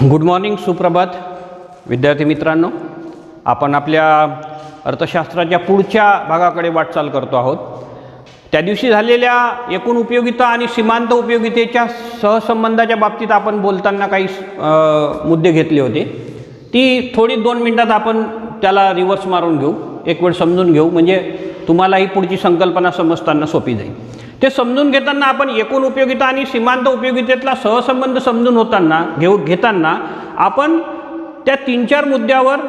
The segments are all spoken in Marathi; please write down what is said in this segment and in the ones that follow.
गुड मॉर्निंग, सुप्रभात विद्यार्थी मित्रांनो. आपण आपल्या अर्थशास्त्राच्या पुढच्या भागाकडे वाटचाल करतो आहोत. त्या दिवशी झालेल्या एकूण उपयोगिता आणि सीमांत उपयोगितेच्या सहसंबंधाच्या बाबतीत आपण बोलताना काही मुद्दे घेतले होते. ती थोडी 2 मिनिटात आपण त्याला रिव्हर्स मारून घेऊ, एक वेळ समजून घेऊ, म्हणजे तुम्हाला ही पुढची संकल्पना समजताना सोपी जाईल. ते समजून घेताना आपण एकूण उपयोगिता आणि सीमांत उपयोगितेतला सहसंबंध समजून घेताना आपण त्या 3-4 मुद्द्यावर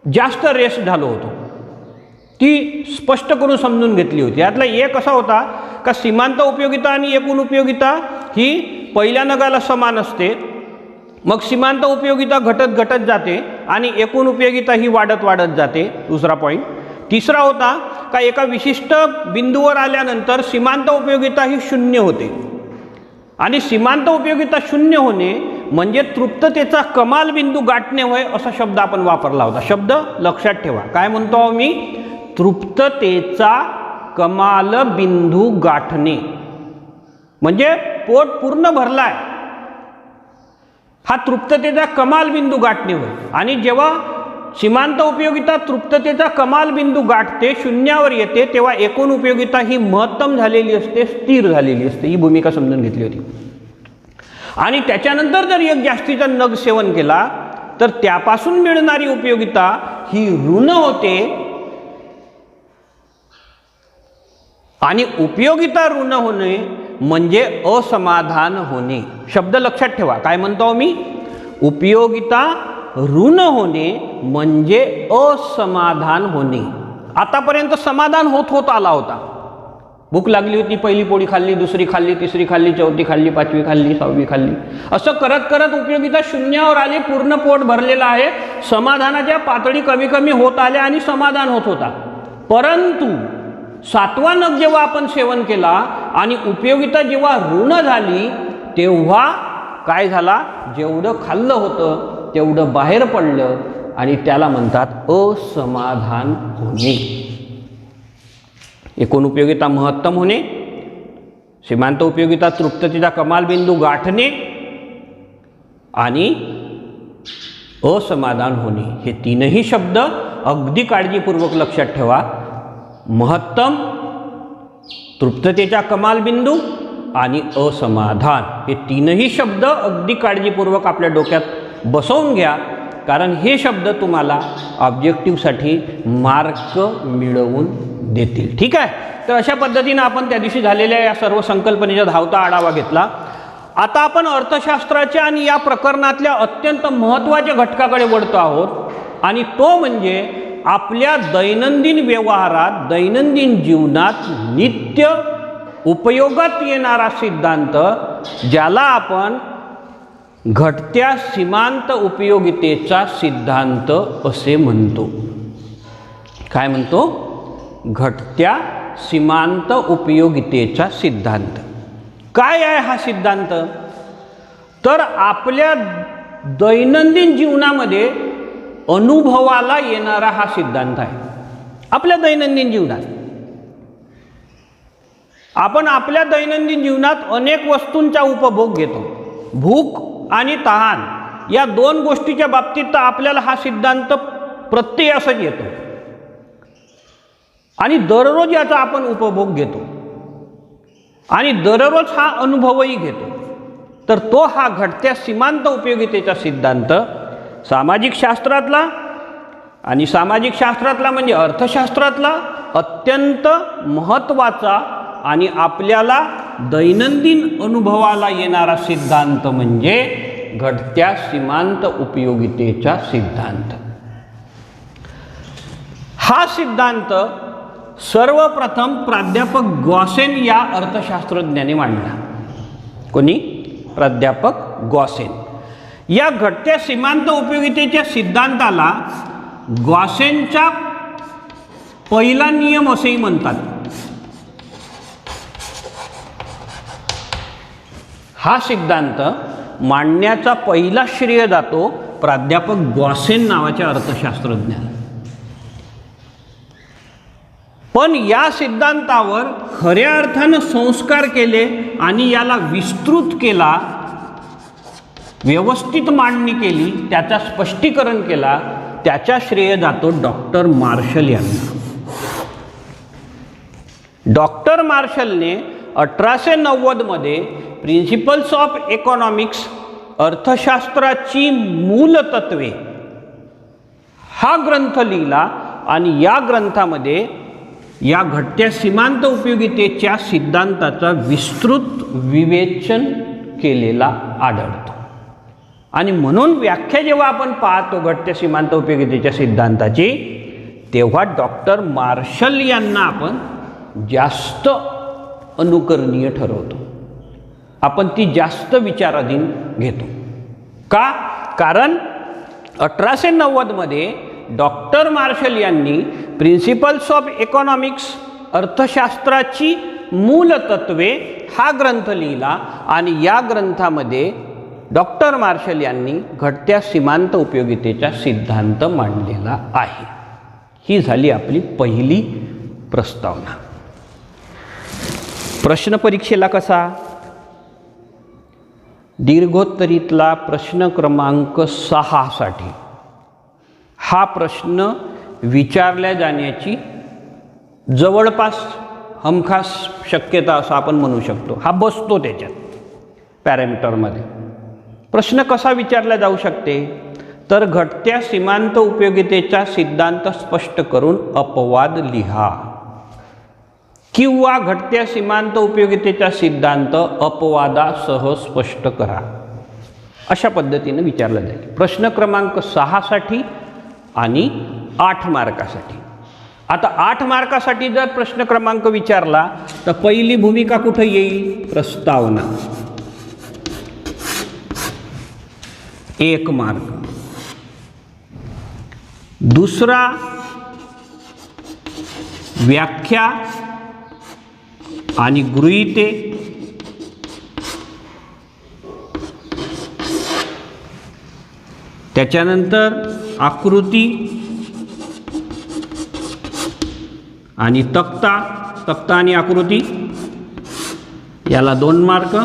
जास्त रेस्ट झालो होतो. ती स्पष्ट करून समजून घेतली होती. यातला एक असा होता का सीमांत उपयोगिता आणि एकूण उपयोगिता ही पहिल्या नगाला समान असते, मग सीमांत उपयोगिता घटत जाते आणि एकूण उपयोगिता ही वाढत जाते. दुसरा पॉईंट. तिसरा होता का एका विशिष्ट बिंदूवर आल्यानंतर सीमांत उपयोगिता ही 0 होते आणि सीमांत उपयोगिता 0 होणे म्हणजे तृप्ततेचा कमाल बिंदू गाठणे होय, असा शब्द आपण वापरला होता. शब्द लक्षात ठेवा. काय म्हणतो मी? तृप्ततेचा कमाल बिंदू गाठणे म्हणजे पोट पूर्ण भरलाय, हा तृप्ततेचा कमाल बिंदू गाठणे होय. आणि जेव्हा सीमांत उपयोगिता तृप्ततेचा कमाल बिंदू गाठते, 0वर येते, तेव्हा एकूण उपयोगिता ही महत्तम झालेली असते, स्थिर झालेली असते. ही भूमिका समजून घेतली होती. आणि त्याच्यानंतर जर एक जास्तीचा नग सेवन केला तर त्यापासून मिळणारी उपयोगिता ही ऋण होते आणि उपयोगिता ऋण होणे म्हणजे असमाधान होणे. शब्द लक्षात ठेवा. काय म्हणतो मी? उपयोगिता ऋण होणे म्हणजे असमाधान होणे. आतापर्यंत समाधान होत आला होता. भूक लागली होती, पहिली पोळी खाल्ली, दुसरी खाल्ली, तिसरी खाल्ली, चौथी खाल्ली, 5वी खाल्ली, 6वी खाल्ली, असं करत करत उपयोगिता 0वर आली, पूर्ण पोट भरलेलं आहे. समाधानाच्या पातळी कमी कमी होत आल्या आणि समाधान होत होता. परंतु 7वा नग जेव्हा आपण सेवन केला आणि उपयोगिता जेव्हा ऋण झाली तेव्हा काय झाला? जेवढं खाल्लं होतं तेवढं बाहेर पडलं आणि त्याला म्हणतात असमाधान होणे. एकूण उपयोगिता महत्तम होणे, सीमांत उपयोगिता तृप्ततेचा कमाल बिंदू गाठणे आणि असमाधान होणे. हे 3ही शब्द अगदी काळजीपूर्वक लक्षात ठेवा. महत्तम, तृप्ततेचा कमाल बिंदू आणि असमाधान, हे 3ही शब्द अगदी काळजीपूर्वक आपल्या डोक्यात बसवून घ्या, कारण हे शब्द तुम्हाला ऑब्जेक्टिव्हसाठी मार्क मिळवून देतील. ठीक आहे. तर अशा पद्धतीने आपण त्या दिवशी झालेल्या या सर्व संकल्पनेचा धावता आढावा घेतला. आता आपण अर्थशास्त्राच्या आणि या प्रकरणातल्या अत्यंत महत्त्वाच्या घटकाकडे वळतो आहोत आणि तो म्हणजे आपल्या दैनंदिन व्यवहारात, दैनंदिन जीवनात नित्य उपयोगात येणारा सिद्धांत, ज्याला आपण घटत्या सीमांत उपयोगितेचा सिद्धांत असे म्हणतो. काय म्हणतो? घटत्या सीमांत उपयोगितेचा सिद्धांत. काय आहे हा सिद्धांत? तर आपल्या दैनंदिन जीवनामध्ये अनुभवाला येणारा हा सिद्धांत आहे. आपल्या दैनंदिन जीवनात आपण आपल्या दैनंदिन जीवनात अनेक वस्तूंचा उपभोग घेतो. भूक आणि तहान या 2 गोष्टीच्या बाबतीत तर आपल्याला हा सिद्धांत प्रत्ययासच येतो आणि दररोज याचा आपण उपभोग घेतो आणि दररोज हा अनुभवही घेतो. तर तो हा घटत्या सीमांत उपयोगितेचा सिद्धांत सामाजिक शास्त्रातला आणि सामाजिक शास्त्रातला म्हणजे अर्थशास्त्रातला अत्यंत महत्त्वाचा आणि आपल्याला दैनंदिन अनुभवाला येणारा सिद्धांत म्हणजे घटत्या सीमांत उपयोगितेचा सिद्धांत. हा सिद्धांत सर्वप्रथम प्राध्यापक गॉसेन या अर्थशास्त्रज्ञाने मांडला. कोणी? प्राध्यापक गॉसेन. या घटत्या सीमांत उपयोगितेच्या सिद्धांताला गॉसेनचा पहिला नियम असेही म्हणतात. हा सिद्धांत मांडण्याचा पहिला श्रेय जातो प्राध्यापक गॉसेन नावाच्या अर्थशास्त्रज्ञाला. पण या सिद्धांतावर खऱ्या अर्थानं संस्कार केले आणि याला विस्तृत केला व्यवस्थित मांडणी केली, त्याचा स्पष्टीकरण केला, त्याचा श्रेय जातो डॉक्टर मार्शल यांना. डॉक्टर मार्शलने 1890 मध्ये प्रिन्सिपल्स ऑफ इकॉनॉमिक्स, अर्थशास्त्राची मूलतत्वे हा ग्रंथ लिहिला आणि या ग्रंथामध्ये या घटत्या सीमांत उपयोगितेच्या सिद्धांताचा विस्तृत विवेचन केलेला आढळतो. आणि म्हणून व्याख्या जेव्हा आपण पाहतो घटत्या सीमांत उपयोगितेच्या सिद्धांताची, तेव्हा डॉक्टर मार्शल यांना आपण जास्त अनुकरणीय ठरवतो, आपण ती जास्त विचाराधीन घेतो. का? कारण 1890 मध्ये डॉक्टर मार्शल यांनी प्रिन्सिपल्स ऑफ इकॉनॉमिक्स, अर्थशास्त्राची मूलतत्वे हा ग्रंथ लिहिला आणि या ग्रंथामध्ये डॉक्टर मार्शल यांनी घटत्या सीमांत उपयोगितेचा सिद्धांत मांडलेला आहे. ही झाली आपली पहिली प्रस्तावना. प्रश्न परीक्षेला कसा? दीर्घोत्तरीतला प्रश्न क्रमांक 6 साठी हा प्रश्न विचारल्या जाण्याची जवळपास हमखास शक्यता असं आपण म्हणू शकतो. हा बसतो त्याच्यात पॅरामीटरमध्ये. प्रश्न कसा विचारला जाऊ शकते? तर घटत्या सीमांत उपयोगितेचा सिद्धांत स्पष्ट करून अपवाद लिहा, किंवा घटत्या सीमांत उपयोगितेचा सिद्धांत अपवादासह स्पष्ट करा, अशा पद्धतीने विचारला जाईल. प्रश्न क्रमांक 6 साठी आणि 8 मार्कासाठी. आता 8 मार्कासाठी जर प्रश्न क्रमांक विचारला तर पहिली भूमिका कुठे येईल? प्रस्तावना, 1 मार्क. दुसरा व्याख्या आणि गृहीते, त्याच्यानंतर आकृती आणि तक्ता, तक्ता आणि आकृती याला 2 मार्क,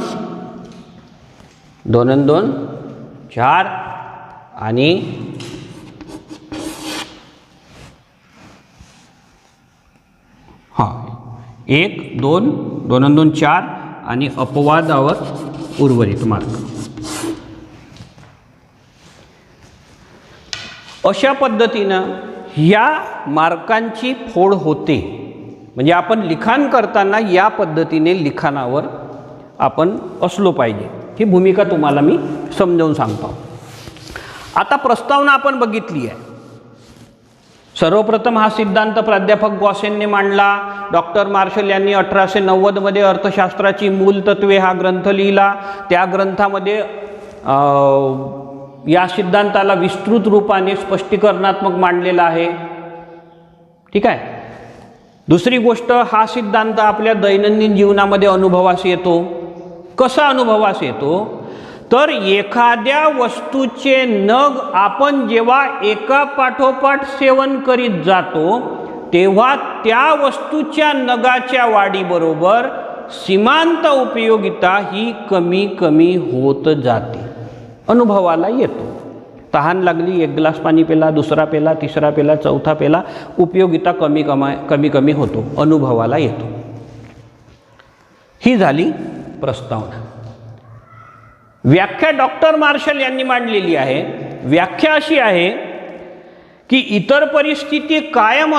2 आणि 2 4, आणि हां 1 2 2 आणि 2 4 आणि अपवादावर उर्वरित मार्क. अशा पद्धतीनं या मार्कांची फोड होते. म्हणजे आपण लिखाण करताना या पद्धतीने लिखाणावर आपण असलो पाहिजे. ही भूमिका तुम्हाला मी समजावून सांगतो. आता प्रस्तावना आपण बघितली आहे. सर्वप्रथम हा सिद्धांत प्राध्यापक गॉसेनने मांडला. डॉक्टर मार्शल यांनी 1890 मध्ये अर्थशास्त्राची मूलतत्वे हा ग्रंथ लिहिला. त्या ग्रंथामध्ये या सिद्धांताला विस्तृत रूपाने स्पष्टीकरणात्मक मांडलेला आहे. ठीक आहे. दुसरी गोष्ट, हा सिद्धांत आपल्या दैनंदिन जीवनामध्ये अनुभवास येतो. कसा अनुभवास येतो? तर एखाद्या वस्तूचे नग आपण जेव्हा एका पाठोपाठ सेवन करीत जातो तेव्हा त्या वस्तूच्या नगाच्या वाढीबरोबर सीमांत उपयोगिता ही कमी कमी होत जाते, अनुभवाला येतो. तहान लागली, 1 ग्लास पाणी पेला, दुसरा पेला, तिसरा पेला, चौथा पेला, उपयोगिता कमी कमी होतो, अनुभवाला येतो. ही झाली प्रस्तावना. व्याख्या डॉक्टर मार्शल यांनी मांडलेली आहे. व्याख्या अशी आहे की इतर परिस्थिती कायम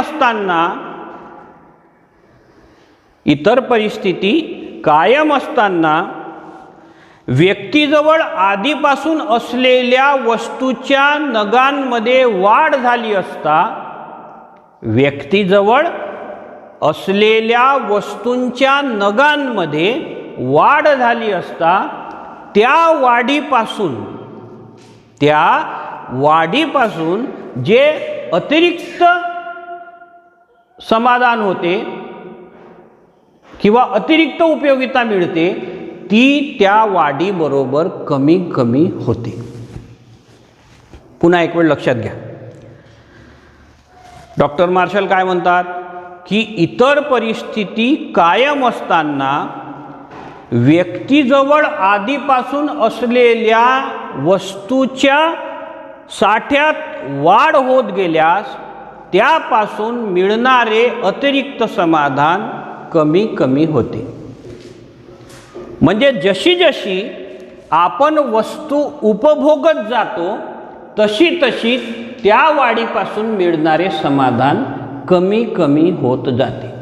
असताना व्यक्तीजवळ आधीपासून असलेल्या वस्तूच्या नगांमध्ये वाढ झाली असता, व्यक्तीजवळ असलेल्या वस्तूंच्या नगांमध्ये वाढ झाली असता त्या वाढीपासून जे अतिरिक्त समाधान होते किंवा अतिरिक्त उपयोगिता मिळते ती त्या वाढीबरोबर कमी कमी होते. पुन्हा एक वेळ लक्षात घ्या. डॉक्टर मार्शल काय म्हणतात की इतर परिस्थिती कायम असताना व्यक्तीजवळ आधीपासून असलेल्या वस्तूच्या साठ्यात वाढ होत गेल्यास त्यापासून मिळणारे अतिरिक्त समाधान कमी कमी होते. म्हणजे जशी जशी आपण वस्तू उपभोगत जातो तशी तशी त्या वाढीपासून मिळणारे समाधान कमी कमी होत जाते.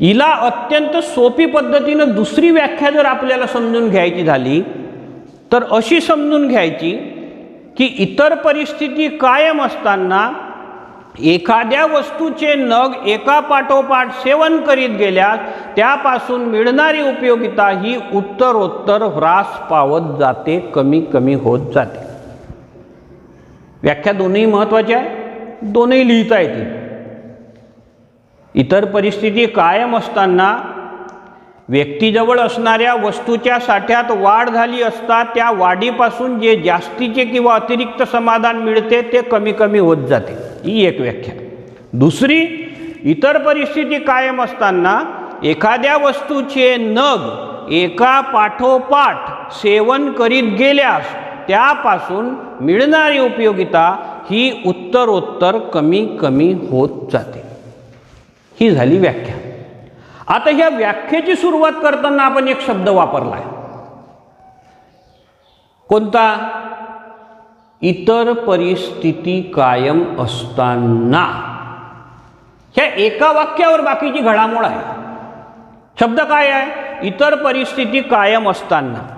हिला अत्यंत सोपी पद्धतीनं दुसरी व्याख्या जर आपल्याला समजून घ्यायची झाली तर अशी समजून घ्यायची की इतर परिस्थिती कायम असताना एखाद्या वस्तूचे नग एकापाठोपाठ सेवन करीत गेल्यास त्यापासून मिळणारी उपयोगिता ही उत्तरोत्तर ह्रास पावत जाते, कमी कमी होत जाते. व्याख्या दोन्ही महत्त्वाच्या आहे, दोन्ही लिहिता येतील. इतर परिस्थिती कायम असताना व्यक्तीजवळ असणाऱ्या वस्तूच्या साठ्यात वाढ झाली असता त्या वाढीपासून जे जास्तीचे किंवा अतिरिक्त समाधान मिळते ते कमी कमी होत जाते, ही एक व्याख्या. दुसरी, इतर परिस्थिती कायम असताना एखाद्या वस्तूचे नग एका पाठोपाठ सेवन करीत गेल्यास त्यापासून मिळणारी उपयोगिता ही उत्तरोत्तर कमी कमी होत जाते. ही झाली व्याख्या. आता ह्या व्याख्येची सुरुवात करताना आपण एक शब्द वापरला आहे. कोणता? इतर परिस्थिती कायम असताना. ह्या एका वाक्यावर बाकीची घडामोड आहे. शब्द काय आहे? इतर परिस्थिती कायम असताना.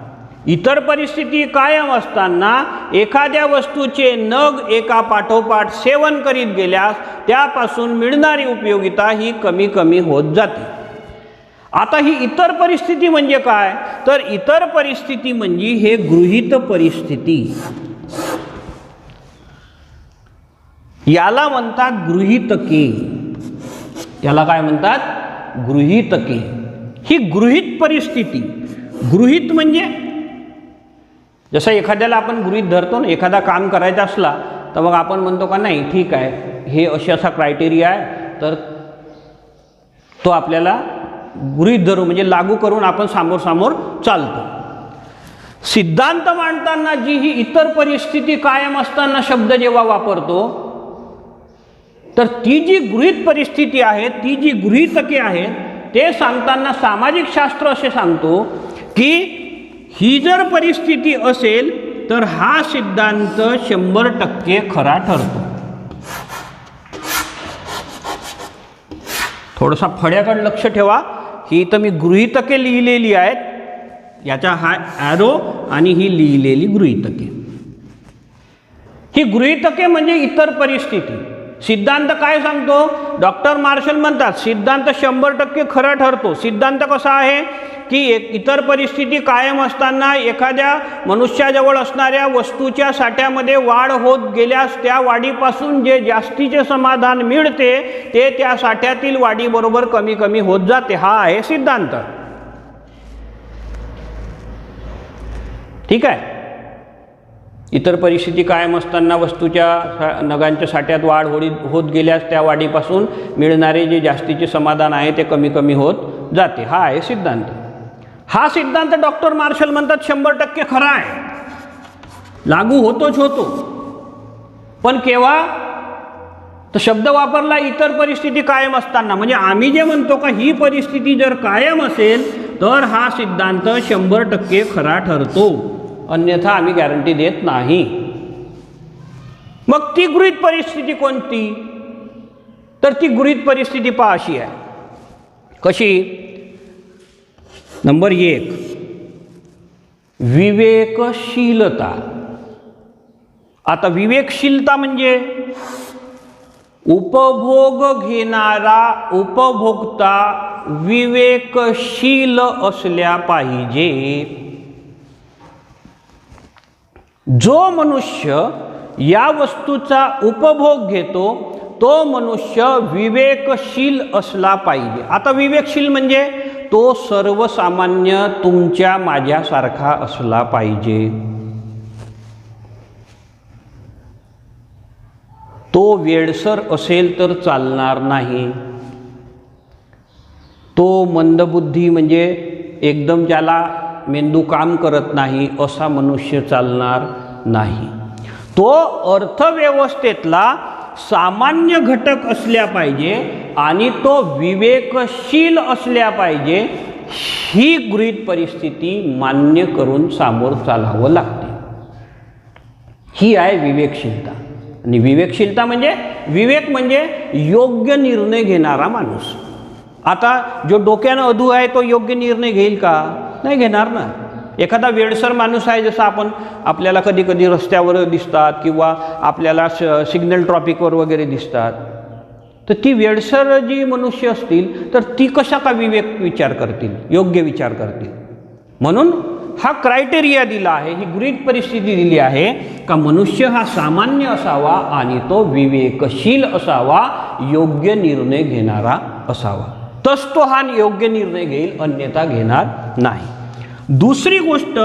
इतर परिस्थिती कायम असताना एखाद्या वस्तूचे नग एका पाठोपाठ सेवन करीत गेल्यास त्यापासून मिळणारी उपयोगिता ही कमी कमी होत जाते. आता ही इतर परिस्थिती म्हणजे काय? तर इतर परिस्थिती म्हणजे हे गृहीत परिस्थिती. याला म्हणतात गृहीतके. याला काय म्हणतात? गृहीतके. ही गृहीत परिस्थिती. गृहीत म्हणजे जसं एखाद्याला आपण गृहीत धरतो ना, एखादा काम करायचा असला तर मग आपण म्हणतो का नाही ठीक आहे, हे असा क्रायटेरिया आहे तर तो आपल्याला गृहीत धरू म्हणजे लागू करून आपण समोर समोर चालतो. सिद्धांत मांडताना जी ही इतर परिस्थिती कायम असताना शब्द जेव्हा वापरतो तर ती जी गृहीत परिस्थिती आहे, ती जी गृहीतके आहेत ते सांगताना सामाजिक शास्त्र असे सांगतो की ही जर परिस्थिती असेल तर हा सिद्धांत 100% खरा ठरतो. थोडासा फळ्याकडे लक्ष ठेवा. ही इथं मी गृहीतके लिहिलेली आहेत, याचा हा ॲरो आणि ही लिहिलेली गृहीतके. ही गृहीतके म्हणजे इतर परिस्थिती. सिद्धांत काय सांगतो? डॉक्टर मार्शल म्हणतात सिद्धांत 100% खरा ठरतो. सिद्धांत कसा आहे की इतर परिस्थिती कायम असताना एखाद्या मनुष्याजवळ असणाऱ्या वस्तूच्या साठ्यामध्ये वाढ होत गेल्यास त्या वाढीपासून जे जास्तीचे समाधान मिळते ते त्या साठ्यातील वाढीबरोबर कमी कमी होत जाते. हा आहे सिद्धांत. ठीक आहे. इतर परिस्थिती कायम असताना वस्तूच्या नगांच्या साठ्यात वाढ होत गेल्यास त्या वाढीपासून मिळणारे जे जास्तीचे समाधान आहे ते कमी कमी होत जाते. हा आहे सिद्धांत. हा सिद्धांत डॉक्टर मार्शल म्हणतात 100% खरा आहे, लागू होतोच होतो. पण केव्हा? तर शब्द वापरला इतर परिस्थिती कायम असताना. म्हणजे आम्ही जे म्हणतो का ही परिस्थिती जर कायम असेल तर हा सिद्धांत 100% खरा ठरतो, अन्यथा आम्ही गॅरंटी देत नाही. मग ती गृहीत परिस्थिती कोणती? तर ती गृहीत परिस्थिती पहा अशी आहे. कशी? नंबर 1, विवेकशीलता. आता विवेकशीलता म्हणजे उपभोग घेणारा उपभोक्ता विवेकशील असल्या पाहिजे. जो मनुष्य या वस्तूचा उपभोग घेतो तो मनुष्य विवेकशील असला पाहिजे. आता विवेकशील म्हणजे तो सर्वसामान्य तुमच्या माझ्यासारखा असला पाहिजे. तो वेडसर असेल तर चालणार नाही. तो मंदबुद्धी म्हणजे एकदम ज्याला मेंदू काम करत नाही असा मनुष्य चालणार नाही. तो अर्थव्यवस्थेतला सामान्य घटक असल्या पाहिजे आणि तो विवेकशील असल्या पाहिजे. ही गृहीत परिस्थिती मान्य करून सामोर चालावं लागते. ही आहे विवेकशीलता. आणि विवेकशीलता म्हणजे विवेक म्हणजे योग्य निर्णय घेणारा माणूस. आता जो डोक्यानं अधू आहे तो योग्य निर्णय घेईल का? नाही घेणार ना. एखादा वेडसर माणूस आहे, जसं आपल्याला कधी कधी रस्त्यावर दिसतात किंवा आपल्याला सिग्नल ट्रॉफिकवर वगैरे दिसतात, तर ती वेडसर जी मनुष्य असतील तर ती कशा का विचार करतील, योग्य विचार करतील. म्हणून हा क्रायटेरिया दिला आहे, ही गृहीत परिस्थिती दिली आहे का मनुष्य हा सामान्य असावा आणि तो विवेकशील असावा, योग्य निर्णय घेणारा असावा. तस तो हा योग्य निर्णय घेईल, अन्यथा घेणार नाही. दुसरी गोष्ट,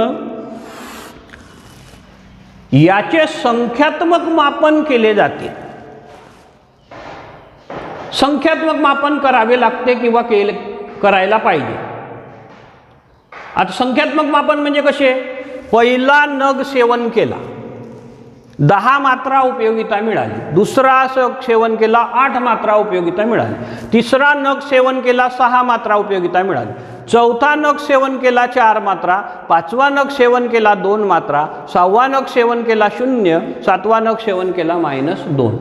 याचे संख्यात्मक मापन केले जाते. संख्यात्मक मापन करावे लागते किंवा करायला पाहिजे. आता संख्यात्मक मापन म्हणजे कसे? पहिला नग सेवन केला 10 मात्रा उपयोगिता मिळाली, दुसरा सेवन केला 8 मात्रा उपयोगिता मिळाली, तिसरा नग सेवन केला 6 मात्रा उपयोगिता मिळाली, चौथा नग सेवन केला 4 मात्रा, पाचवा नग सेवन केला 2 मात्रा, 6वा नग सेवन केला 0, 7वा नग सेवन केला -2.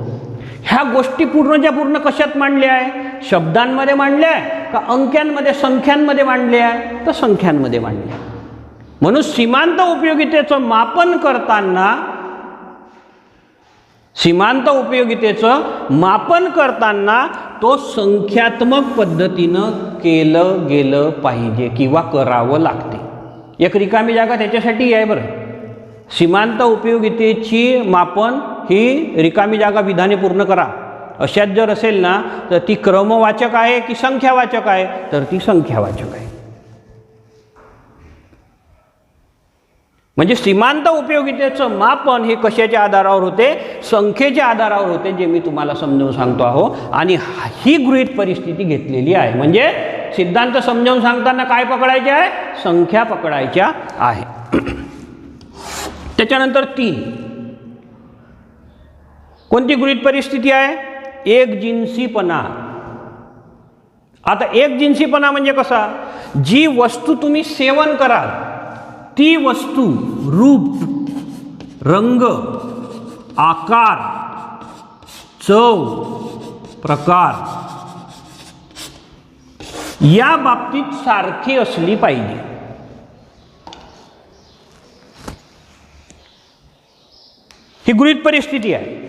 ह्या गोष्टी पूर्णच्या पूर्ण कशात मांडल्या आहे? शब्दांमध्ये मांडल्या आहे का अंक्यांमध्ये, संख्यांमध्ये मांडल्या आहे? तर संख्यांमध्ये मांडल्या. म्हणून सीमांत उपयोगितेचं मापन करताना तो संख्यात्मक पद्धतीनं केलं गेलं पाहिजे किंवा करावं लागते. एक रिकामी जागा त्याच्यासाठी आहे बरं. सीमांत उपयोगितेची मापन ही रिकामी जागा विधाने पूर्ण करा अशात जर असेल ना, तर ती क्रमवाचक आहे की संख्यावाचक आहे? तर ती संख्यावाचक आहे. म्हणजे सीमांत उपयोगितेचं मापन हे कशाच्या आधारावर होते? संख्येच्या आधारावर होते, जे मी तुम्हाला समजावून सांगतो आहो. आणि ही गृहीत परिस्थिती घेतलेली आहे. म्हणजे सिद्धांत समजावून सांगताना काय पकडायचे आहे? संख्या पकडायच्या आहे. त्याच्यानंतर 3, कोणती गृहीत परिस्थिती आहे? एकजिन्सीपणा. आता एकजिन्सीपणा म्हणजे कसा? जी वस्तू तुम्ही सेवन कराल ती वस्तू रूप, रंग, आकार, चव, प्रकार या बाबतीत सारखी असली पाहिजे. ही गृहीत परिस्थिती आहे.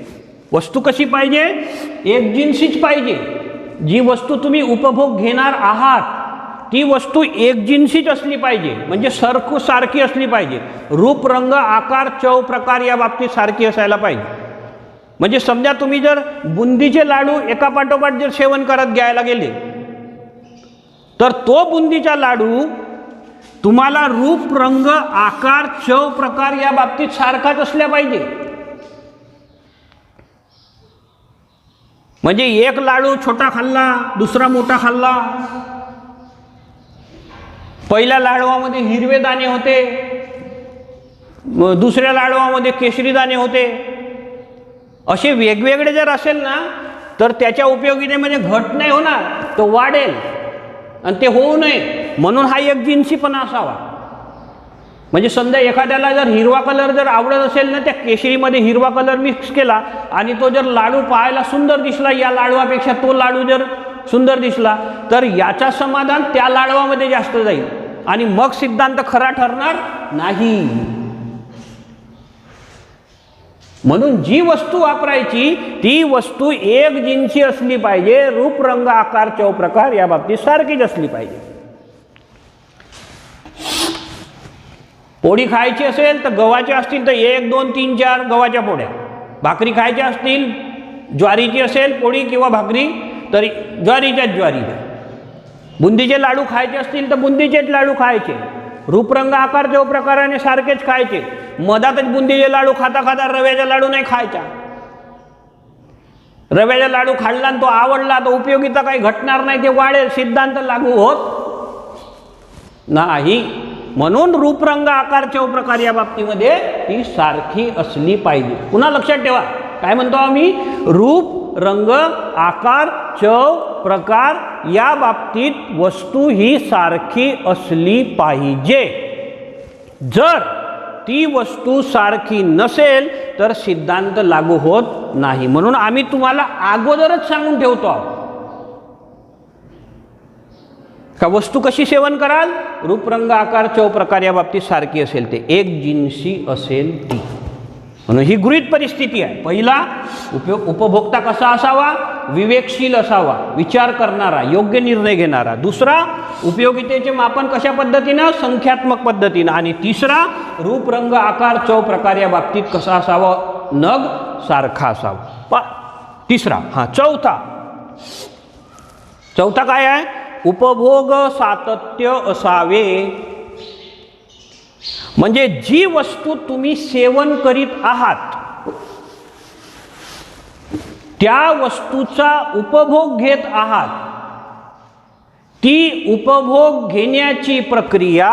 वस्तू कशी पाहिजे? एकजिन्सीच पाहिजे. जी वस्तू तुम्ही उपभोग घेणार आहात ती वस्तू एकजिन्सीच असली पाहिजे. म्हणजे सारखी असली पाहिजे. रूप, रंग, आकार, चव, प्रकार या बाबतीत सारखी असायला पाहिजे. म्हणजे समजा तुम्ही जर बुंदीचे लाडू एका पाठोपाठ जर सेवन करत घ्यायला गेले, तर तो बुंदीचा लाडू तुम्हाला रूप, रंग, आकार, चव, प्रकार या बाबतीत सारखाच असल्या पाहिजे. म्हणजे एक लाडू छोटा खाल्ला, दुसरा मोठा खाल्ला, पहिल्या लाडवामध्ये हिरवे दाणे होते, दुसऱ्या लाडवामध्ये केशरी दाणे होते, असे वेगवेगळे जर असेल ना, तर त्याच्या उपयोगितेमध्ये घट नाही होणार, तो वाढेल. आणि ते होऊ नये म्हणून हा एकजिन्सीपणा असावा. म्हणजे समजा एखाद्याला जर हिरवा कलर जर आवडत असेल ना, त्या केशरीमध्ये हिरवा कलर मिक्स केला आणि तो जर लाडू पाहायला सुंदर दिसला, या लाडवापेक्षा तो लाडू जर सुंदर दिसला, तर याचा समाधान त्या लाडवामध्ये जास्त जाईल आणि मग सिद्धांत खरा ठरणार नाही. म्हणून जी वस्तू वापरायची ती वस्तू एकजिन्सी असली पाहिजे. रूप, रंग, आकार, चव, प्रकार या बाबतीत सारखीच असली पाहिजे. पोळी खायची असेल तर गव्हाच्या असतील तर 1, 2, 3, 4 गव्हाच्या पोळ्या. भाकरी खायच्या असतील, ज्वारीची असेल पोळी किंवा भाकरी, तरी ज्वारीच्या. बुंदीचे लाडू खायचे असतील तर बुंदीचेच लाडू खायचे. रूपरंग, आकार, चव, प्रकाराने सारखेच खायचे. मधातच बुंदीचे लाडू खाता खाता रव्याचा लाडू नाही खायचा. रव्याचा लाडू खाल्ला आणि तो आवडला तर उपयोगिता काही घटणार नाही, ते वाढेल, सिद्धांत लागू होत नाही. म्हणून रूप रंग आकार चव प्रकार या बाबतीमध्ये ती सारखी असली पाहिजे. पुन्हा लक्षात ठेवा काय म्हणतो आम्ही, रूप रंग आकार चव प्रकार या बाबतीत वस्तू ही सारखी असली पाहिजे. जर ती वस्तू सारखी नसेल तर सिद्धांत लागू होत नाही. म्हणून आम्ही तुम्हाला अगोदरच सांगून ठेवतो का वस्तू कशी सेवन कराल, रूप रंग आकार चव प्रकार या बाबतीत सारखी असेल ते एक जिन्सी असेल ती. म्हणून ही गृहीत परिस्थिती आहे. पहिला उपभोक्ता कसा असावा, विवेकशील असावा, विचार करणारा, योग्य निर्णय घेणारा. दुसरा उपयोगितेचे मापन कशा पद्धतीनं, संख्यात्मक पद्धतीनं. आणि तिसरा रूप रंग आकार चव प्रकार या बाबतीत कसा असावा, नग सारखा असावा. तिसरा चौथा काय आहे, उपभोग सातत्य असावे. म्हणजे जी वस्तू तुम्ही सेवन करीत आहात त्या वस्तूचा उपभोग घेत आहात, ती उपभोग घेण्याची प्रक्रिया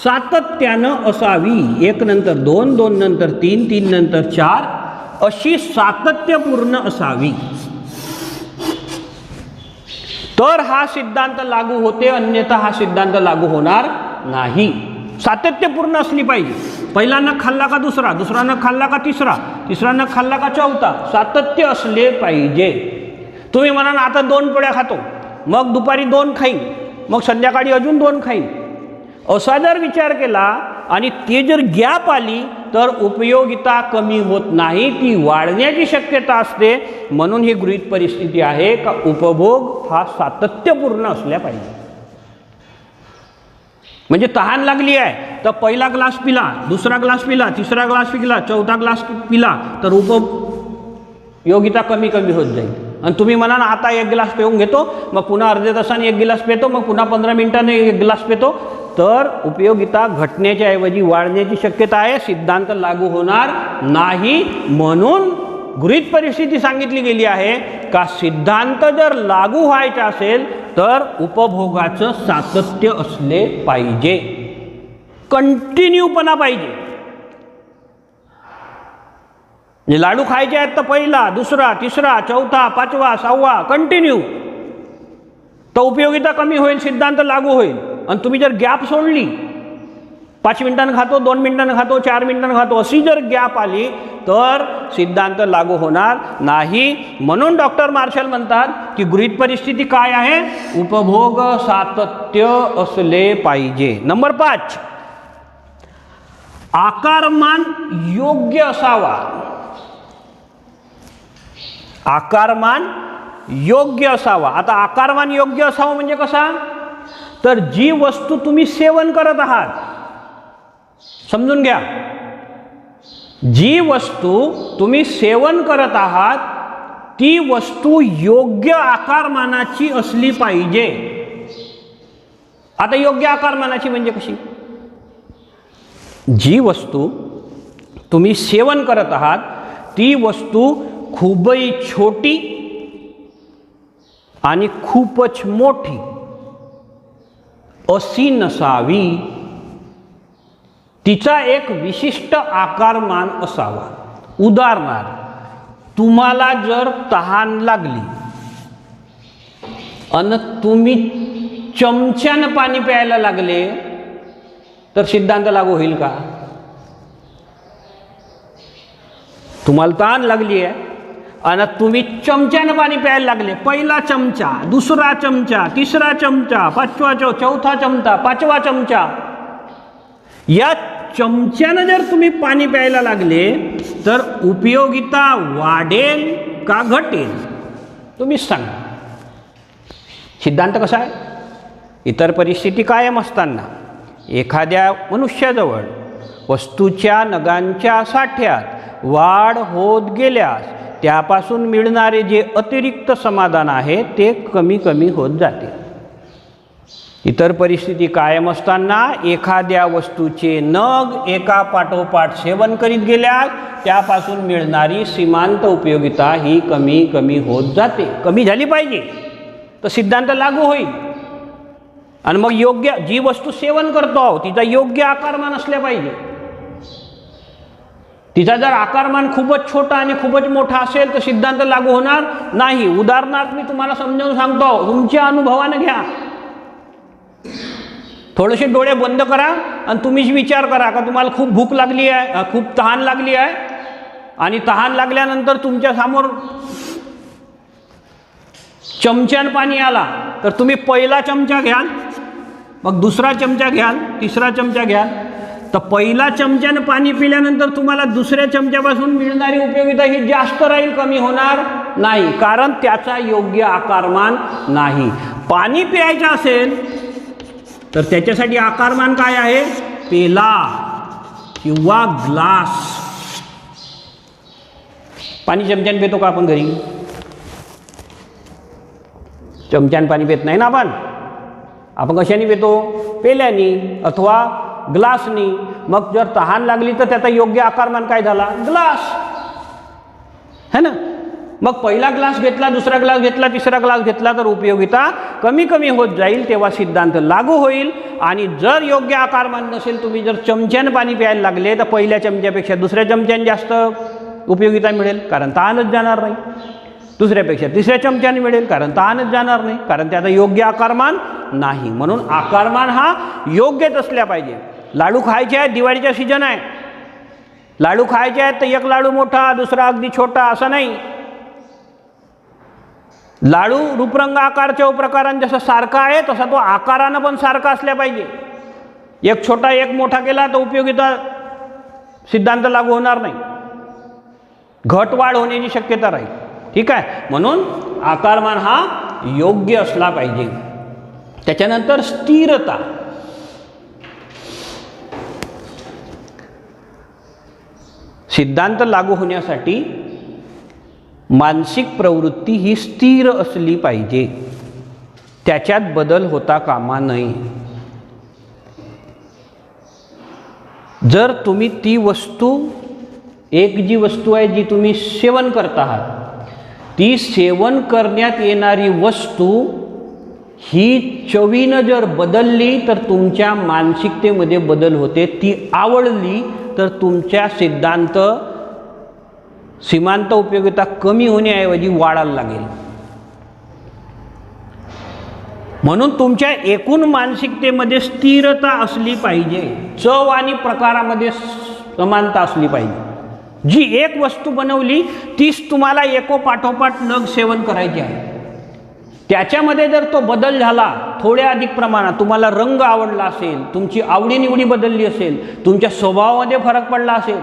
सातत्यानं असावी. एक नंतर दोन, दोन नंतर तीन, तीन नंतर चार अशी सातत्यपूर्ण असावी. तर हा सिद्धांत लागू होते, अन्यथा हा सिद्धांत लागू होणार नाही. सातत्यपूर्ण असली पाहिजे. पहिला नग खाल्ला का दुसरा, दुसरा नग खाल्ला का तिसरा, तिसरा नग खाल्ला का चौथा, सातत्य असले पाहिजे. तुम्ही म्हणाल आता 2 पोळ्या खातो, मग दुपारी 2 खाईन, मग संध्याकाळी अजून 2 खाईन, असा जर विचार केला आणि ते जर गॅप आली तर उपयोगिता कमी होत नाही, ती वाढण्याची शक्यता असते. म्हणून ही गृहीत परिस्थिती आहे का उपभोग हा सातत्यपूर्ण असल्या पाहिजे. म्हणजे तहान लागली आहे तर पहिला ग्लास पिला, दुसरा ग्लास पिला, तिसरा ग्लास पिला, चौथा ग्लास पिला तर उपयोगिता कमी कमी होत जाईल. आणि तुम्ही म्हणाल आता 1 ग्लास पिऊन घेतो, मग पुन्हा अर्ध्या तासाने 1 ग्लास पितो, मग पुन्हा 15 मिनिटांनी 1 ग्लास पितो, तर उपयोगिता घटण्याच्या ऐवजी वाढण्याची शक्यता आहे. सिद्धांत लागू होणार नाही. म्हणून गृहीत परिस्थिती सांगितली गेली आहे का सिद्धांत जर लागू व्हायचा असेल तर उपभोगाचं सातत्य असले पाहिजे, कंटिन्यूपणा पाहिजे. म्हणजे लाडू खायचे आहेत तर पहिला, दुसरा, तिसरा, चौथा, पाचवा, 6वा कंटिन्यू, तर उपयोगिता कमी होईल, सिद्धांत लागू होईल. आणि तुम्ही जर गॅप सोडली, 5 मिनिटांनी खातो, 2 मिनिटांनी खातो, 4 मिनिटांनी खातो, अशी जर गॅप आली तर सिद्धांत लागू होणार नाही. म्हणून डॉक्टर मार्शल म्हणतात की गृहीत परिस्थिती काय आहे, उपभोग सातत्य असले पाहिजे. नंबर 5, आकारमान योग्य असावा. आकारमान योग्य असावा. आता आकारमान योग्य असावा म्हणजे कसा, तर जी वस्तू तुम्ही सेवन करत आहात, समजून घ्या, जी वस्तू तुम्ही सेवन करत आहात ती वस्तू योग्य आकारमानाची असली पाहिजे. आता योग्य आकारमानाची म्हणजे कशी, जी वस्तू तुम्ही सेवन करत आहात ती वस्तू खूपही छोटी आणि खूपच मोठी अशी नसावी. तिचा एक विशिष्ट आकारमान असावा. उदाहरणार्थ, तुम्हाला जर तहान लागली आणि तुम्ही चमच्यानं पाणी प्यायला लागले तर सिद्धांत लागू होईल का? तुम्हाला तहान लागली आहे आणि तुम्ही चमच्यानं पाणी प्यायला लागले, पहिला चमचा, दुसरा चमचा, तिसरा चमचा, चौथा चमचा, 5वा चमचा, या चमच्यानं जर तुम्ही पाणी प्यायला लागले तर उपयोगिता वाढेल का घटेल? तुम्हीच सांगा. सिद्धांत कसा आहे, इतर परिस्थिती कायम असताना एखाद्या मनुष्याजवळ वस्तूच्या नगांच्या साठ्यात वाढ होत गेल्यास त्यापासून मिळणारे जे अतिरिक्त समाधान आहे ते कमी कमी होत जाते. इतर परिस्थिती कायम असताना एखाद्या वस्तूचे नग एका पाठोपाठ सेवन करीत गेल्यास त्यापासून मिळणारी सीमांत उपयोगिता ही कमी कमी होत जाते. कमी झाली पाहिजे तर सिद्धांत लागू होईल. आणि मग योग्य जी वस्तू सेवन करतो आहोत तिचा योग्य आकारमान असल्या पाहिजे. तिचा जर आकारमान खूपच छोटा आणि खूपच मोठा असेल तर सिद्धांत लागू होणार नाही. उदाहरणार्थ मी तुम्हाला समजावून सांगतो, तुमच्या अनुभवाने घ्या. थोडेसे डोळे बंद करा आणि तुम्हीच विचार करा का तुम्हाला खूप भूक लागली आहे, खूप तहान लागली आहे, आणि तहान लागल्यानंतर तुमच्या समोर चमच्यान पाणी आला तर तुम्ही पहिला चमचा घ्याल, मग दुसरा चमचा घ्याल, तिसरा चमचा घ्याल. तर पहिला चमच्यानं पाणी पिल्यानंतर तुम्हाला दुसऱ्या चमच्यापासून मिळणारी उपयोगिता ही जास्त राहील, कमी होणार नाही, कारण त्याचा योग्य आकारमान नाही. पाणी प्यायचं असेल तर त्याच्यासाठी आकारमान काय आहे? पेला किंवा ग्लास. पाणी चमच्याने पितो का आपण घरी? चमच्याने पाणी पित नाही ना आपण कशाने पितो? पेल्यानी अथवा ग्लासनी. मग जर तहान लागली तर त्याचा योग्य आकारमान काय झाला? ग्लास, है ना. मग पहिला ग्लास घेतला, दुसरा ग्लास घेतला, तिसरा ग्लास घेतला तर उपयोगिता कमी कमी होत जाईल, तेव्हा सिद्धांत लागू होईल. आणि जर योग्य आकारमान नसेल, तुम्ही जर चमच्याने पाणी प्यायला लागले तर पहिल्या चमच्यापेक्षा दुसऱ्या चमच्याने जास्त उपयोगिता मिळेल, कारण तहानच जाणार नाही. दुसऱ्यापेक्षा तिसऱ्या चमच्याने मिळेल, कारण तहानच जाणार नाही, कारण त्याचा योग्य आकारमान नाही. म्हणून आकारमान हा योग्यच असल्या पाहिजे. लाडू खायचे आहेत, दिवाळीचा सीजन आहे, लाडू खायचे आहेत तर एक लाडू मोठा दुसरा अगदी छोटा असं नाही. लाडू रूपरंग आकारच्या प्रकाराने जसा सारखा आहे तसा तो आकारानं पण सारखा असल्या पाहिजे. एक छोटा एक मोठा केला तर उपयोगिता सिद्धांत लागू होणार नाही, घट वाढ होण्याची शक्यता राहील. ठीक आहे. म्हणून आकारमान हा योग्य असला पाहिजे. त्याच्यानंतर स्थिरता. सिद्धांत लागू होण्यासाठी मानसिक प्रवृत्ती ही स्थिर असली पाहिजे, त्याच्यात बदल होता कामा नये. जर तुम्ही ती वस्तू, एक जी वस्तू आहे जी तुम्ही सेवन करता आहात, ती सेवन करण्यात येणारी वस्तू ही चवीनं जर बदलली तर तुमच्या मानसिकतेमध्ये बदल होते. ती आवडली तर तुमच्या सिद्धांत सीमांत उपयोगिता कमी होण्याऐवजी वाढायला लागेल. म्हणून तुमच्या एकूण मानसिकतेमध्ये स्थिरता असली पाहिजे. चव आणि प्रकारामध्ये समानता असली पाहिजे. जी एक वस्तू बनवली तीच तुम्हाला एकोपाठोपाठ नग सेवन करायची आहे. त्याच्यामध्ये जर तो बदल झाला थोड्या अधिक प्रमाणात, तुम्हाला रंग आवडला असेल, तुमची आवडीनिवडी बदलली असेल, तुमच्या स्वभावामध्ये फरक पडला असेल,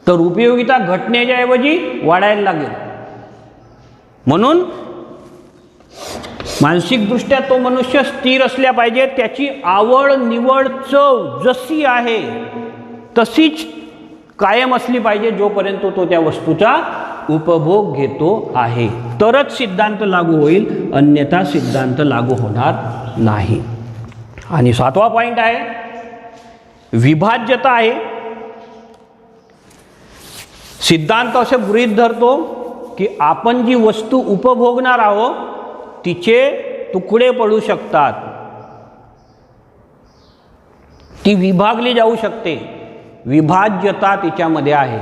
तर उपयोगिता घटण्याच्या ऐवजी वाढायला लागेल. म्हणून मानसिकदृष्ट्या तो मनुष्य स्थिर असल्या पाहिजे. त्याची आवड निवड चव जशी आहे तशीच कायम असली पाहिजे जोपर्यंत तो त्या वस्तूचा उपभोग घेतो आहे, तरच सिद्धांत लागू होईल, अन्यथा सिद्धांत लागू होणार नाही. आणि 7वा पॉईंट आहे विभाज्यता आहे. सिद्धांत असे गृहीत धरतो की आपण जी वस्तू उपभोगणार आहोत तिचे तुकडे पडू शकतात, ती विभागली जाऊ शकते. विभाज्यता तिच्यामध्ये आहे.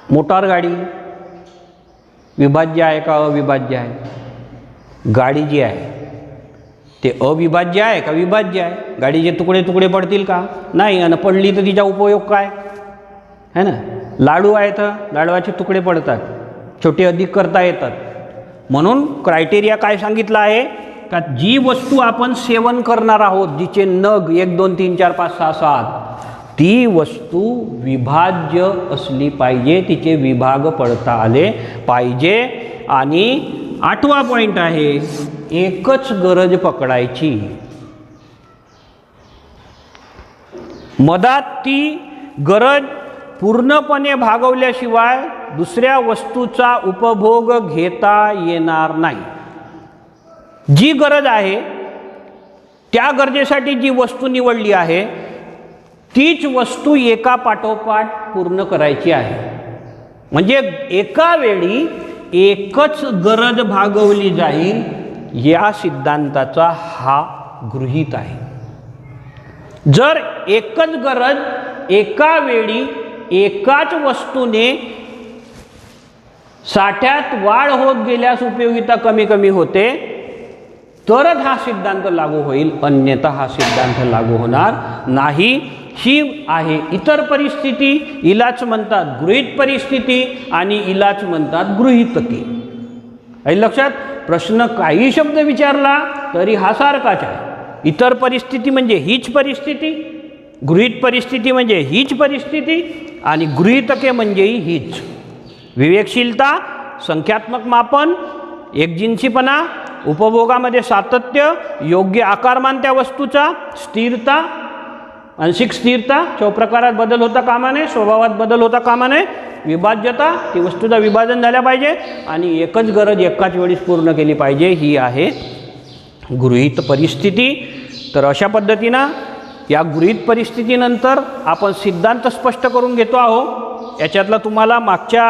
मोटार गाडी विभाज्य आहे का अविभाज्य आहे? गाडी जी आहे ते अविभाज्य आहे का विभाज्य आहे? गाडीचे तुकडे तुकडे पडतील का? नाही. आणि पडली तर तिचा उपयोग काय है ना. लाडू आहे तर लाडवाचे तुकडे पडतात, छोटे अधिक करता येतात. म्हणून क्रायटेरिया काय सांगितलं आहे का जी वस्तू आपण सेवन करणार आहोत, जिचे नग 1 2 3 4 5 6 7, ती वस्तू विभाज्य असली पाहिजे, तिचे विभाग पडता आले पाहिजे. आणि 8वा पॉईंट आहे एकच गरज पकडायची. मधात ती गरज पूर्णपणे भागवल्याशिवाय दुसऱ्या वस्तूचा उपभोग घेता येणार नाही. जी गरज आहे त्या गरजेसाठी जी वस्तू निवडली आहे तीच वस्तू एका पाठोपाठ पूर्ण करायची आहे. म्हणजे एका वेळी एकच गरज भागवली जाईल या सिद्धांताचा हा गृहीत आहे. जर एकच गरज एका वेळी एकाच वस्तूने साठ्यात वाढ होत गेल्यास उपयोगिता कमी कमी होते, तरच हा सिद्धांत लागू होईल, अन्यथा हा सिद्धांत लागू होणार नाही. ही आहे इतर परिस्थिती, इलाच म्हणतात गृहीत परिस्थिती आणि इलाच म्हणतात गृहीतके. आहे लक्षात. प्रश्न काही शब्द विचारला तरी हा सारखाच आहे. इतर परिस्थिती म्हणजे हीच परिस्थिती, गृहीत परिस्थिती म्हणजे हीच परिस्थिती आणि गृहीतके म्हणजेही हीच. विवेकशीलता, संख्यात्मक मापन, एकजिन्सीपणा, उपभोगामध्ये सातत्य, योग्य आकारमान त्या वस्तूचा, स्थिरता, आंशिक स्थिरता, चौप्रकारात बदल होता कामा नये, स्वभावात बदल होता कामा नये, विभाज्यता, ती वस्तूचा विभाजन झाल्या पाहिजे आणि एकच गरज एकाच वेळीस पूर्ण केली पाहिजे, ही आहे गृहीत परिस्थिती. तर अशा पद्धतीनं या गृहीत परिस्थितीनंतर आपण सिद्धांत स्पष्ट करून घेतो आहोत. याच्यातला तुम्हाला मागच्या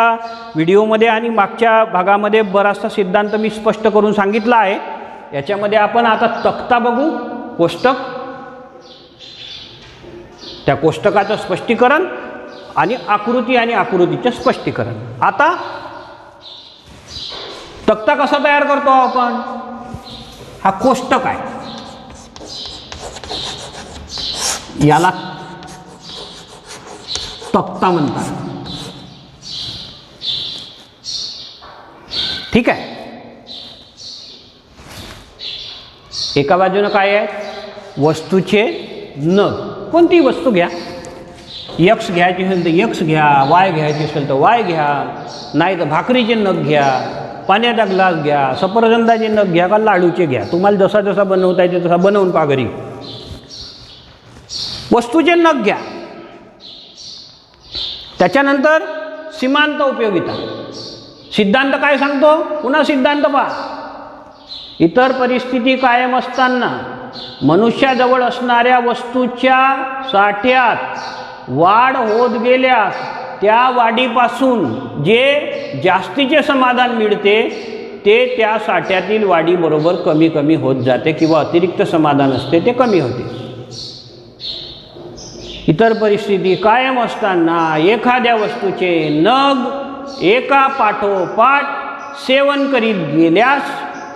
व्हिडिओमध्ये आणि मागच्या भागामध्ये बराचसा सिद्धांत मी स्पष्ट करून सांगितला आहे. याच्यामध्ये आपण आता तक्ता बघू, कोष्टक, त्या कोष्टकाचं स्पष्टीकरण आणि आकृती आणि आकृतीचे स्पष्टीकरण. आता तक्ता कसा तयार करतो आपण? हा कोष्टक आहे, याला तक्ता म्हणतात. ठीक आहे. एका बाजूने काय आहे? वस्तूचे नग. कोणती वस्तू घ्या, एक्स घ्यायची असेल तर एक्स घ्या, वाय घ्यायची असेल तर वाय घ्या, नाही तर भाकरीचे नग घ्या, पाण्याचा ग्लास घ्या, सफरचंदाचे नग घ्या का लाडूचे घ्या, तुम्हाला जसा जसा बनवता येते तसा बनवून पहा घरी. वस्तूचे नग घ्या. त्याच्यानंतर सीमांत उपयोगिता. सिद्धांत काय सांगतो? पुन्हा सिद्धांत पहा. इतर परिस्थिती कायम असताना मनुष्याजवळ असणाऱ्या वस्तूच्या साठ्यात वाढ होत गेल्यास त्या वाढीपासून जे जास्तीचे समाधान मिळते ते त्या साठ्यातील वाढीबरोबर कमी कमी होत जाते किंवा अतिरिक्त समाधान असते ते कमी होते. इतर परिस्थिती कायम असताना एखाद्या वस्तूचे नग एका पाठोपाठ सेवन करीत गेल्यास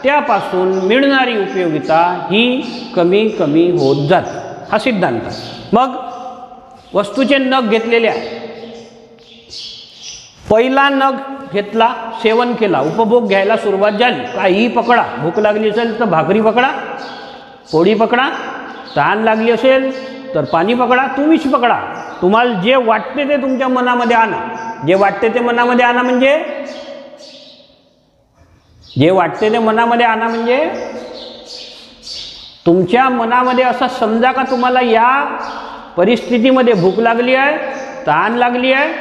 त्यापासून मिळणारी उपयोगिता ही कमी कमी होत जाते. हा सिद्धांत. मग वस्तूचे नग घेतलेले आहे. पहिला नग घेतला, सेवन केला, उपभोग घ्यायला सुरुवात झाली. काही पकडा, भूक लागली असेल तर भाकरी पकडा, पोळी पकडा, तहान लागली असेल तर पाणी पकडा, तुम्हीच पकडा. तुम्हाला जे वाटते ते तुमच्या मनामध्ये आणा. जे वाटते ते मनामध्ये आणा म्हणजे जे वाटते ते मनामध्ये आणा म्हणजे तुमच्या मनामध्ये असं समजा का तुम्हाला या परिस्थितीमध्ये भूक लागली आहे, तहान लागली आहे,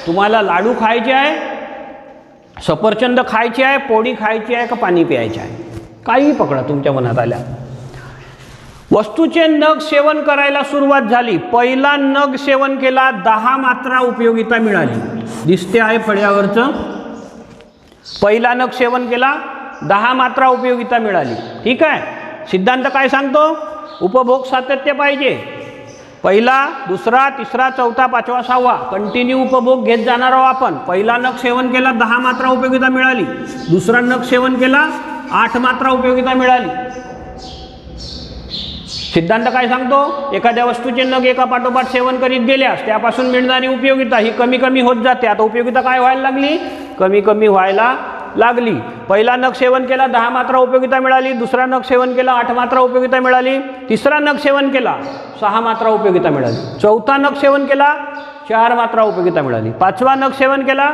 तुम्हाला लाडू खायचे आहे, सफरचंद खायचे आहे, पोळी खायची आहे का पाणी प्यायचे आहे, काही पकडा तुमच्या मनात आल्या. वस्तूचे नग सेवन करायला सुरुवात झाली. पहिला नग सेवन केला, 10 मात्रा उपयोगिता मिळाली. दिसते आहे फळ्यावरचं. पहिला नग सेवन केला, 10 मात्रा उपयोगिता मिळाली. ठीक आहे. सिद्धांत काय सांगतो? उपभोग सातत्य पाहिजे. पहिला, दुसरा, तिसरा, चौथा, पाचवा, 6वा कंटिन्यू उपभोग घेत जाणार आहोत आपण. पहिला नग सेवन केला, 10 मात्रा उपयोगिता मिळाली. दुसरा नग सेवन केला, 8 मात्रा उपयोगिता मिळाली. सिद्धांत काय सांगतो? एखाद्या वस्तूचे नग एका पाठोपाठ सेवन करीत गेल्यास त्यापासून मिळणारी उपयोगिता ही कमी कमी होत जाते. आता उपयोगिता काय व्हायला लागली? कमी कमी व्हायला लागली. पहिला नग सेवन केला, 10 मात्रा उपयोगिता मिळाली. दुसरा नग सेवन केला, 8 मात्रा उपयोगिता मिळाली. तिसरा नग सेवन केला, 6 मात्रा उपयोगिता मिळाली. चौथा नग सेवन केला, 4 मात्रा उपयोगिता मिळाली. पाचवा नग सेवन केला,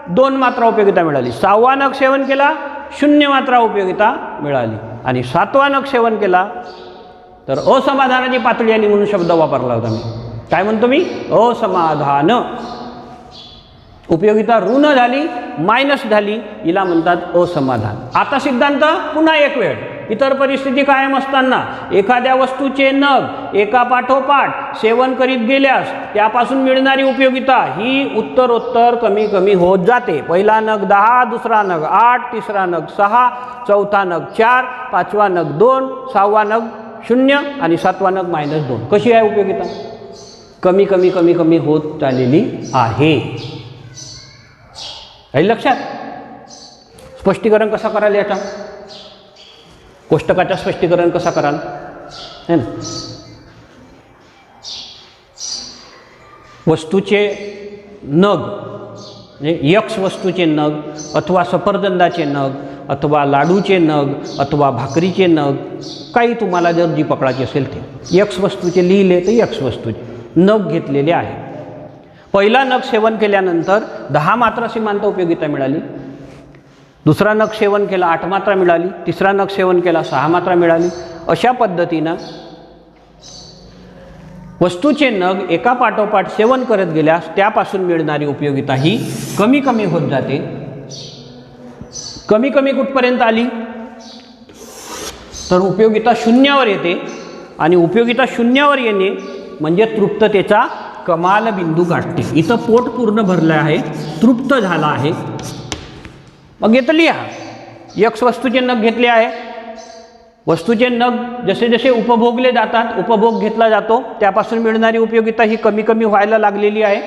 2 मात्रा उपयोगिता मिळाली. 6वा नग सेवन केला, 0 मात्रा उपयोगिता मिळाली. आणि 7वा नग सेवन केला तर असमाधानाची पातळी आली म्हणून शब्द वापरला होता मी. काय म्हणतो मी? असमाधान. उपयोगिता ऋण झाली, मायनस झाली, हिला म्हणतात असमाधान. आता सिद्धांत पुन्हा एक वेळ इतर परिस्थिती कायम असताना एखाद्या वस्तूचे नग एका पाठोपाठ सेवन करीत गेल्यास त्यापासून मिळणारी उपयोगिता ही उत्तरोत्तर कमी कमी होत जाते. पहिला नग 10, दुसरा नग 8, तिसरा नग 6, चौथा नग 4, पाचवा नग 2, सहावा नग 0 आणि सातवा नग -2. कशी आहे उपयोगिता? कमी कमी कमी कमी होत चाललेली आहे. काही लक्षात? स्पष्टीकरण कसं कराल याचा? कोष्टकाचं स्पष्टीकरण कसं कराल? है ना? वस्तूचे नग म्हणजे यक्ष वस्तूचे नग अथवा सफरजंदाचे नग अथवा लाडूचे नग अथवा भाकरीचे नग, काही तुम्हाला जर जी पकडायची असेल ते यक्ष वस्तूचे लिहिले तर यक्ष वस्तूचे नग घेतलेले आहे. पहिला नग सेवन केल्यानंतर 10 मात्रा सीमांत उपयोगिता मिळाली. दुसरा नग सेवन केला 8 मात्रा मिळाली. तिसरा नग सेवन केला 6 मात्रा मिळाली. अशा पद्धतीनं वस्तूचे नग एका पाठोपाठ सेवन करत गेल्यास त्यापासून मिळणारी उपयोगिता ही कमी कमी होत जाते. कमी कमी कुठपर्यंत आली तर उपयोगिता 0वर येते. आणि उपयोगिता 0वर येणे म्हणजे तृप्ततेचा कमाल बिंदू गाठते. इथं पोट पूर्ण भरलं आहे, तृप्त झाला आहे. मग इथं लिहा, यक्ष वस्तूचे नग घेतले आहे. वस्तूचे नग जसे जसे उपभोगले जातात, उपभोग घेतला जातो, त्यापासून मिळणारी उपयोगिता ही कमी कमी व्हायला लागलेली आहे.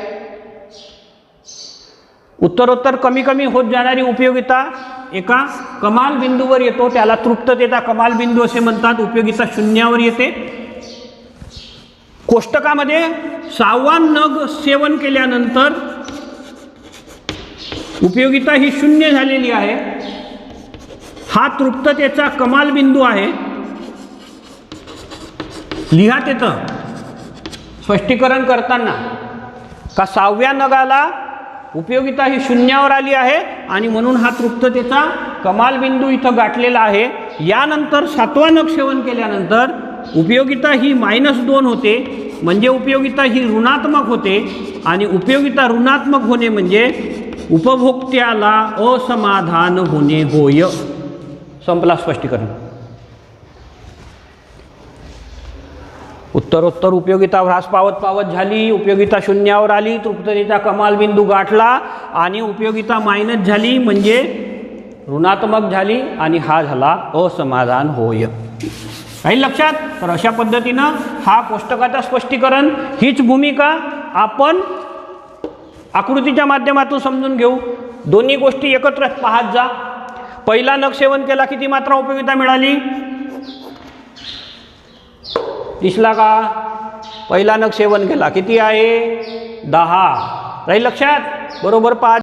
उत्तरोत्तर कमी कमी होत जाणारी उपयोगिता एका कमाल बिंदूवर येतो, त्याला तृप्ततेचा कमाल बिंदू असे म्हणतात. उपयोगिता 0वर येते. कोष्टकामध्ये 6वा नग सेवन केल्यानंतर उपयोगिता ही 0 झालेली आहे. हा तृप्ततेचा कमाल बिंदू आहे. लिहा तिथं स्पष्टीकरण करताना का 6व्या नगाला उपयोगिता ही 0वर आली आहे आणि म्हणून हा तृप्ततेचा कमाल बिंदू इथं गाठलेला आहे. यानंतर 7वा नग सेवन केल्यानंतर उपयोगिता ही -2 होते, म्हणजे उपयोगिता ही ऋणात्मक होते. आणि उपयोगिता ऋणात्मक होणे म्हणजे उपभोक्त्याला असमाधान होणे होय. संपला स्पष्टीकरण. उत्तरोत्तर उपयोगिता ह्रास पावत पावत झाली. उपयोगिता 0वर आली, तृप्ततेचा कमाल बिंदू गाठला आणि उपयोगिता मायनस झाली म्हणजे ऋणात्मक झाली आणि हा झाला असमाधान होय. काही लक्षात? तर अशा पद्धतीनं हा कोष्टकाचा स्पष्टीकरण हीच भूमिका आपण आकृतीच्या माध्यमातून समजून घेऊ. दोन्ही गोष्टी एकत्र पाहत जा. पहिला नग सेवन केला किती मात्रा उपयोगिता मिळाली? दिसला का? पहिला नग सेवन केला किती आहे? 10. राहील लक्षात? बरोबर 5